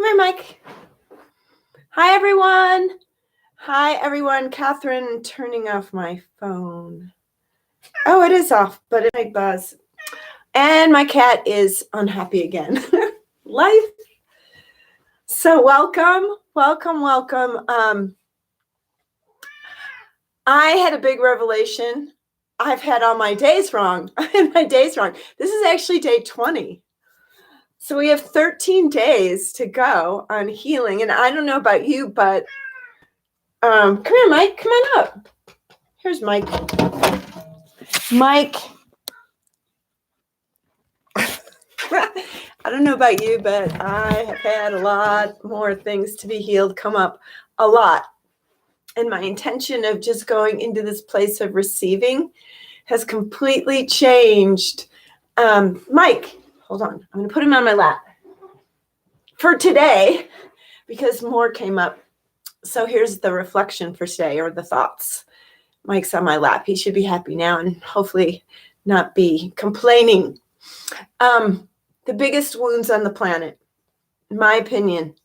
Come here, Mike. Hi, everyone. Hi, everyone. Catherine, turning off my phone. Oh, it is off, but it might buzz. And my cat is unhappy again. Life. So welcome. I had a big revelation. I've had all my days wrong. I had my days wrong. This is actually day 20. So we have 13 days to go on healing. And I don't know about you, but come here, Mike. Come on up. Here's Mike. Mike. I don't know about you, but I have had a lot more things to be healed come up a lot. And my intention of just going into this place of receiving has completely changed. Mike, hold on. I'm going to put him on my lap for today because more came up. So here's the reflection for today, or the thoughts. Mike's on my lap. He should be happy now and hopefully not be complaining. The biggest wounds on the planet, in my opinion,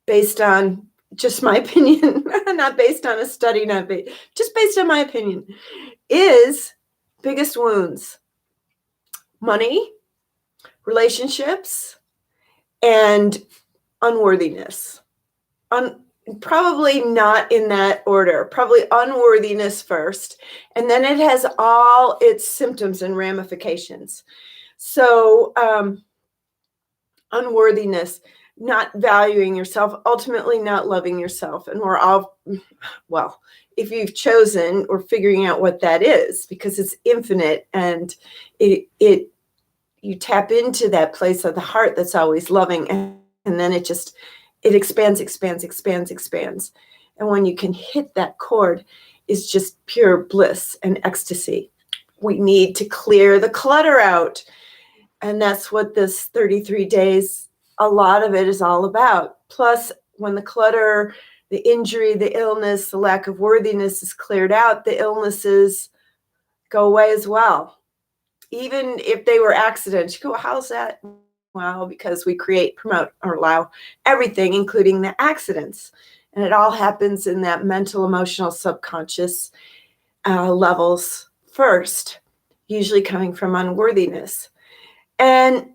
based on just my opinion, not based on a study, just based on my opinion, is biggest wounds: money, relationships, and unworthiness. Probably not in that order. Probably unworthiness first, and then it has all its symptoms and ramifications. So unworthiness, not valuing yourself, ultimately not loving yourself. And we're all, well, if you've chosen, or figuring out what that is, because it's infinite, and you tap into that place of the heart that's always loving, and then it expands. And when you can hit that chord, is just pure bliss and ecstasy. We need to clear the clutter out. And that's what this 33 days, a lot of it is all about. Plus, when the clutter, the injury, the illness, the lack of worthiness is cleared out, the illnesses go away as well. Even if they were accidents, you go, how's that? Well, because we create, promote, or allow everything, including the accidents. And it all happens in that mental, emotional, subconscious levels first, usually coming from unworthiness. And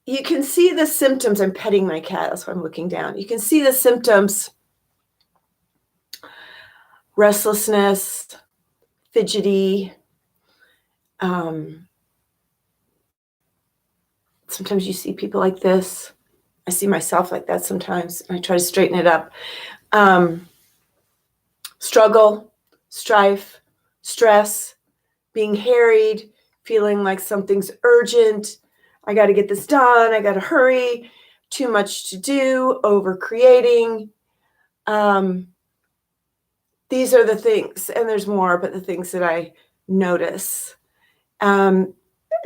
you can see the symptoms. I'm petting my cat, that's why I'm looking down. You can see the symptoms: restlessness, fidgety. Sometimes you see people like this. I see myself like that sometimes. I try to straighten it up. Struggle, strife, stress, being harried, feeling like something's urgent. I got to get this done. I got to hurry. Too much to do. Over creating. These are the things, and there's more, but the things that I notice.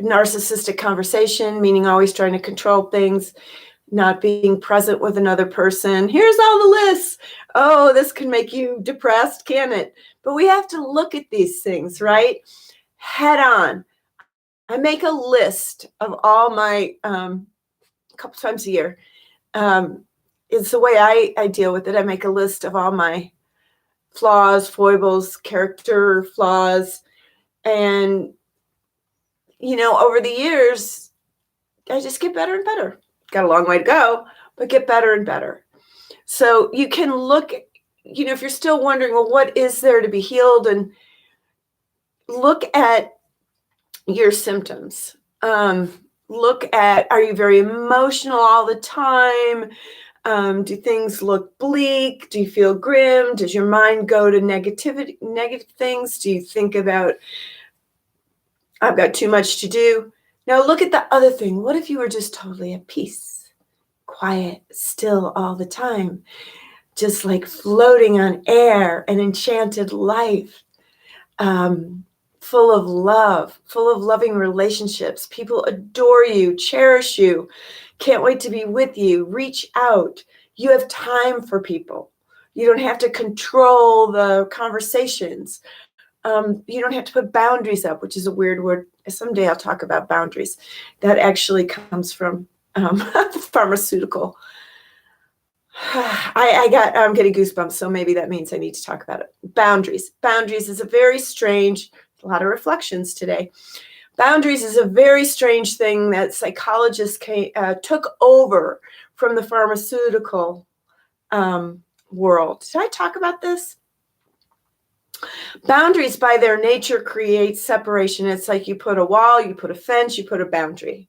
Narcissistic conversation, meaning always trying to control things, not being present with another person. Here's all the lists. Oh, this can make you depressed, can it? But we have to look at these things, right? Head on. I make a list of all my, a couple times a year. It's the way I deal with it. I make a list of all my flaws, foibles, character flaws. And, over the years, I just get better and better. Got a long way to go, but get better and better. So you can look, if you're still wondering, well, what is there to be healed? And look at your symptoms. Look at, are you very emotional all the time? Do things look bleak? Do you feel grim? Does your mind go to negative things? Do you think about, I've got too much to do? Now look at the other thing. What if you were just totally at peace, quiet, still all the time, just like floating on air, an enchanted life, full of love, full of loving relationships. People adore you, cherish you, can't wait to be with you, reach out. You have time for people. You don't have to control the conversations. You don't have to put boundaries up, which is a weird word. Someday I'll talk about boundaries. That actually comes from pharmaceutical I'm getting goosebumps, so maybe that means I need to talk about it. Boundaries. Boundaries is a very strange, a lot of reflections today. Boundaries is a very strange thing that psychologists took over from the pharmaceutical world. Did I talk about this? Boundaries, by their nature, create separation. It's like you put a wall, you put a fence, you put a boundary.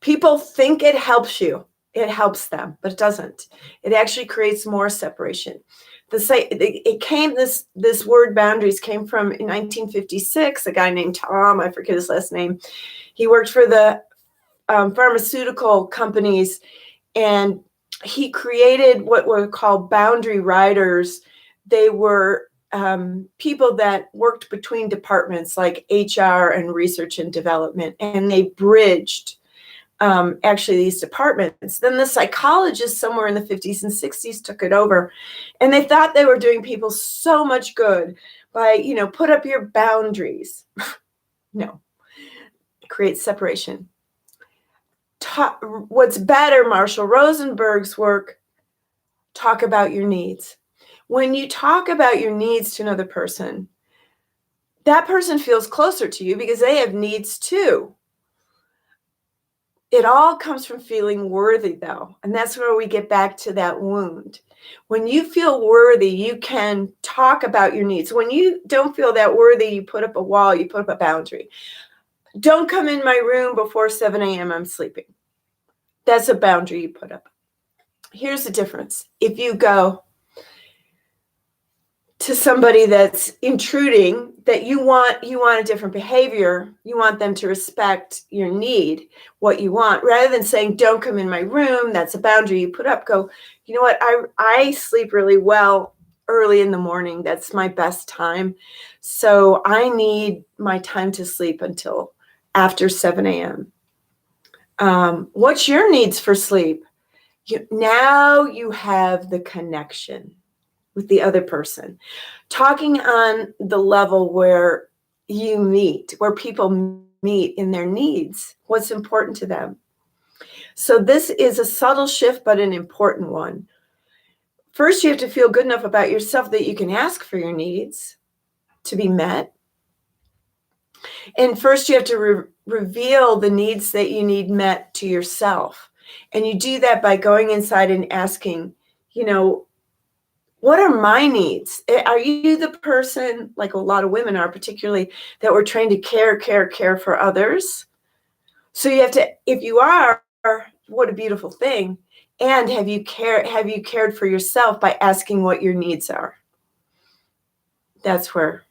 People think it helps you. It helps them, but it doesn't. It actually creates more separation. This word boundaries came from in 1956, a guy named Tom, I forget his last name. He worked for the pharmaceutical companies, and he created what were called boundary riders. They were people that worked between departments like HR and research and development, and they bridged actually these departments. Then the psychologists somewhere in the 50s and 60s took it over, and they thought they were doing people so much good by, put up your boundaries. No, create separation. What's better, Marshall Rosenberg's work, talk about your needs. When you talk about your needs to another person, that person feels closer to you because they have needs too. It all comes from feeling worthy, though, and that's where we get back to that wound. When you feel worthy, you can talk about your needs. When you don't feel that worthy, you put up a wall, you put up a boundary. Don't come in my room before 7 a.m. I'm sleeping. That's a boundary you put up. Here's the difference. If you go to somebody that's intruding, that you want a different behavior, you want them to respect your need, what you want, rather than saying, don't come in my room, that's a boundary you put up. Go, you know what, I sleep really well early in the morning. That's my best time. So I need my time to sleep until after 7 a.m. What's your needs for sleep? Now you have the connection with the other person, talking on the level where you meet, where people meet in their needs, what's important to them. So this is a subtle shift, but an important one. First, you have to feel good enough about yourself that you can ask for your needs to be met. And first, you have to reveal the needs that you need met to yourself. And you do that by going inside and asking, what are my needs? Are you the person, like a lot of women are particularly, that we're trained to care for others? So you have to, if you are, what a beautiful thing. And have you cared for yourself by asking what your needs are? That's where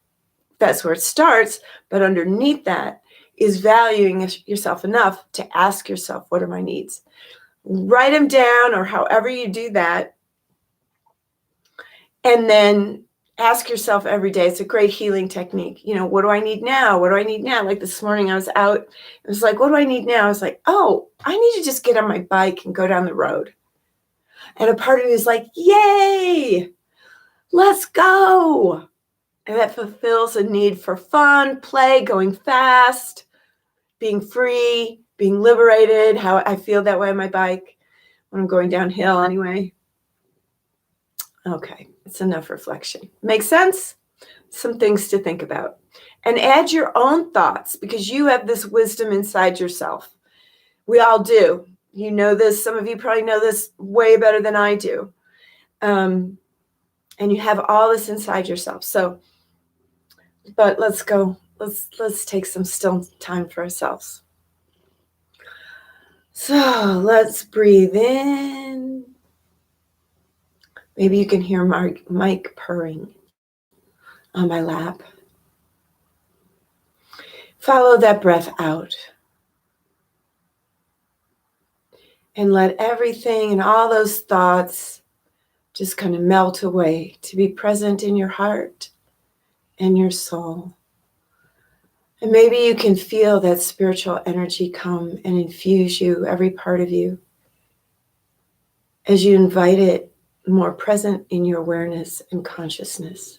it starts. But underneath that is valuing yourself enough to ask yourself, what are my needs? Write them down, or however you do that. And then ask yourself every day. It's a great healing technique. What do I need now? What do I need now? Like this morning I was out. It was like, what do I need now? I was like, oh, I need to just get on my bike and go down the road. And a part of me was like, yay, let's go. And that fulfills a need for fun, play, going fast, being free, being liberated. How I feel that way on my bike when I'm going downhill anyway. Okay, it's enough reflection. Make sense? Some things to think about. And add your own thoughts, because you have this wisdom inside yourself. We all do. You know this. Some of you probably know this way better than I do. And you have all this inside yourself. So, but let's go. Let's take some still time for ourselves. So let's breathe in. Maybe you can hear Mike purring on my lap. Follow that breath out. And let everything and all those thoughts just kind of melt away, to be present in your heart and your soul. And maybe you can feel that spiritual energy come and infuse you, every part of you, as you invite it more present in your awareness and consciousness.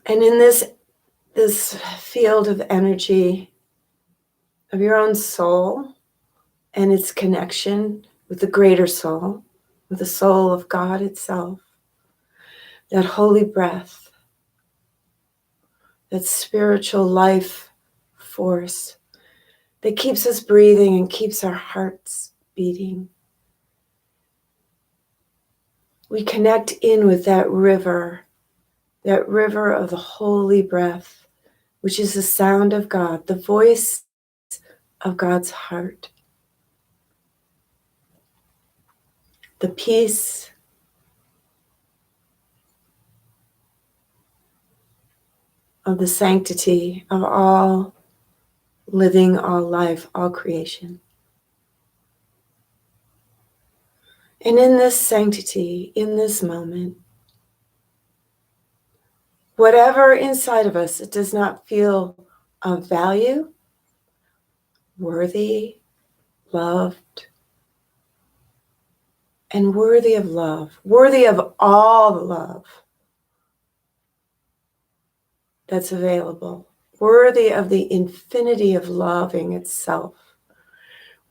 And in this field of energy, of your own soul and its connection with the greater soul, with the soul of God itself, that holy breath, that spiritual life force that keeps us breathing and keeps our hearts beating. We connect in with that river of the holy breath, which is the sound of God, the voice of God's heart. The peace of the sanctity of all living, all life, all creation. And in this sanctity, in this moment, whatever inside of us that does not feel of value, worthy, loved, and worthy of love, worthy of all the love that's available, worthy of the infinity of loving itself,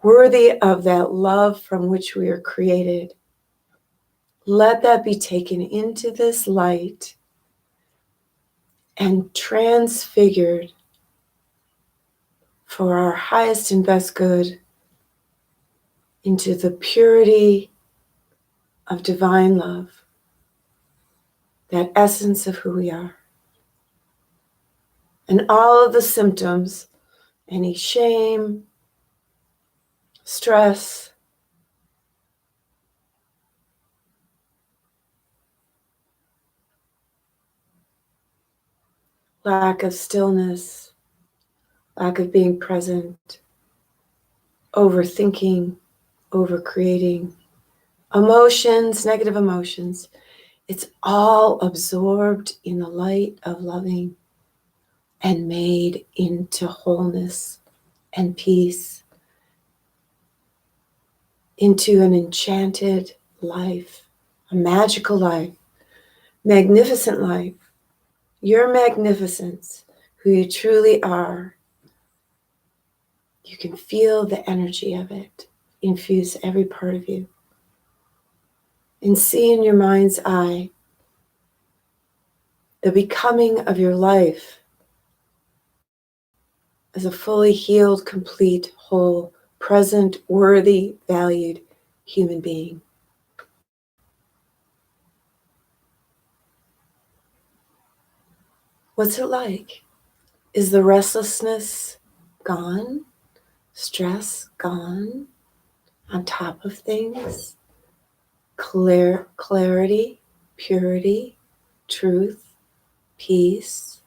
worthy of that love from which we are created. Let that be taken into this light and transfigured for our highest and best good into the purity of divine love, that essence of who we are. And all of the symptoms, any shame, stress, lack of stillness, lack of being present, overthinking, overcreating, emotions, negative emotions, it's all absorbed in the light of loving and made into wholeness and peace, into an enchanted life, a magical life, magnificent life. Your magnificence, who you truly are, you can feel the energy of it infuse every part of you. And see in your mind's eye the becoming of your life as a fully healed, complete, whole, present, worthy, valued human being. What's it like? Is the restlessness gone? Stress gone? On top of things? Clarity, purity, truth, peace.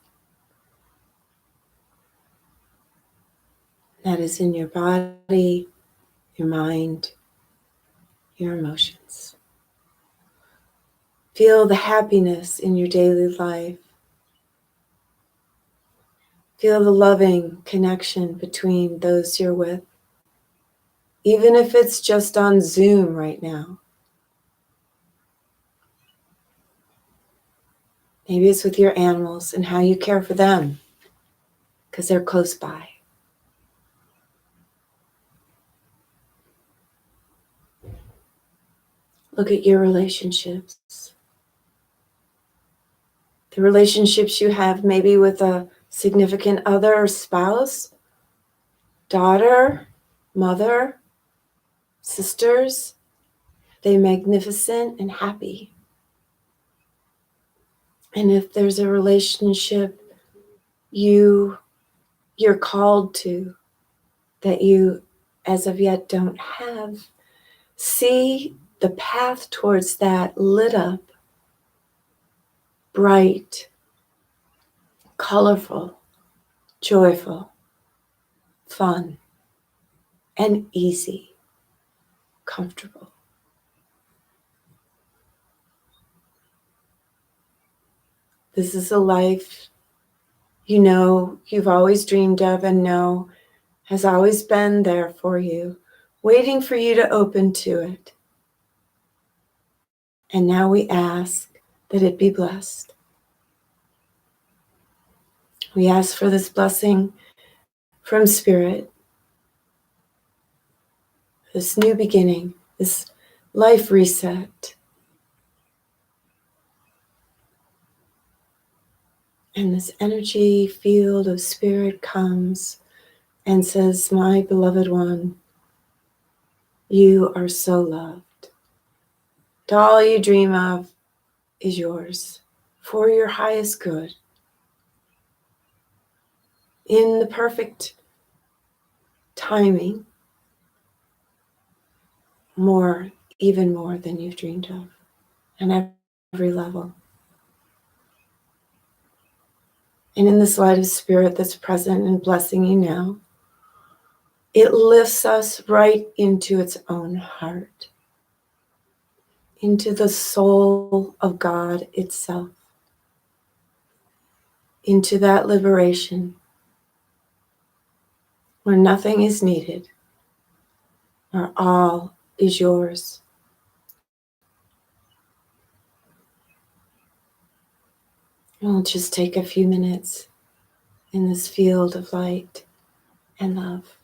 That is in your body, your mind, your emotions. Feel the happiness in your daily life. Feel the loving connection between those you're with, even if it's just on Zoom right now. Maybe it's with your animals and how you care for them because they're close by. Look at your relationships. The relationships you have maybe with a significant other or spouse, daughter, mother, sisters. They're magnificent and happy. And if there's a relationship you're called to that you as of yet don't have, see the path towards that lit up, bright, colorful, joyful, fun, and easy, comfortable. This is a life you know you've always dreamed of and know has always been there for you, waiting for you to open to it. And now we ask that it be blessed. We ask for this blessing from Spirit this new beginning, this life reset. And this energy field of spirit comes and says, my beloved one, you are so loved. And all you dream of is yours for your highest good. In the perfect timing, even more than you've dreamed of, and every level. And in this light of spirit that's present and blessing you now, it lifts us right into its own heart, into the soul of God itself, into that liberation where nothing is needed, where all is yours. We'll just take a few minutes in this field of light and love.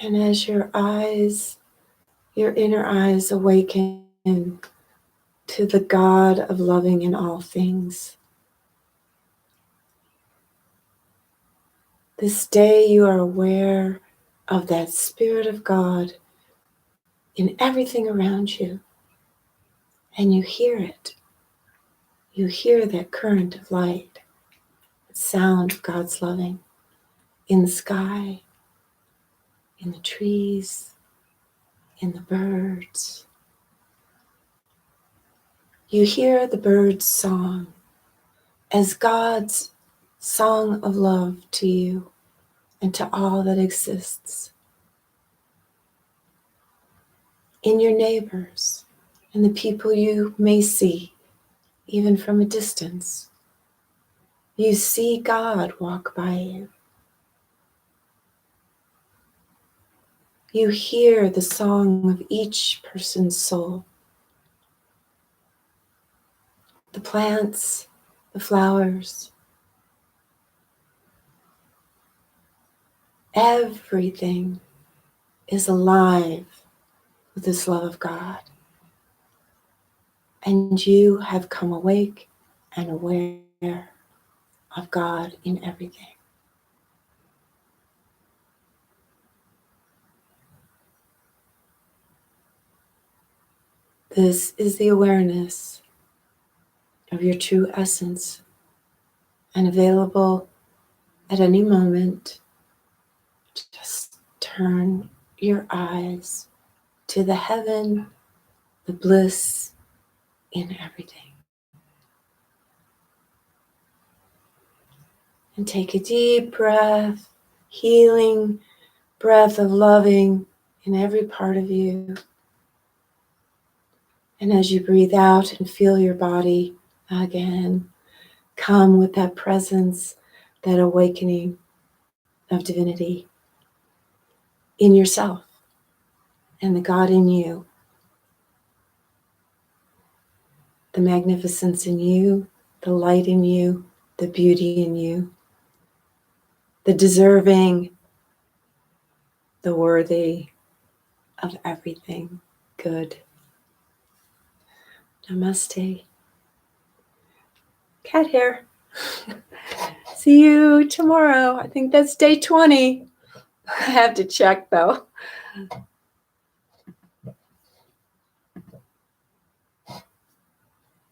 And as your inner eyes awaken to the God of loving in all things, this day you are aware of that Spirit of God in everything around you, and you hear it. You hear that current of light, the sound of God's loving in the sky, in the trees, in the birds. You hear the bird's song as God's song of love to you and to all that exists. In your neighbors and the people you may see, even from a distance, you see God walk by you. You hear the song of each person's soul. The plants, the flowers, everything is alive with this love of God. And you have come awake and aware of God in everything. This is the awareness of your true essence, and available at any moment. Just turn your eyes to the heaven, the bliss in everything. And take a deep breath, healing breath of loving in every part of you. And as you breathe out and feel your body again, come with that presence, that awakening of divinity in yourself and the God in you, the magnificence in you, the light in you, the beauty in you, the deserving, the worthy of everything good. Namaste. Cat hair. See you tomorrow. I think that's day 20. I have to check though.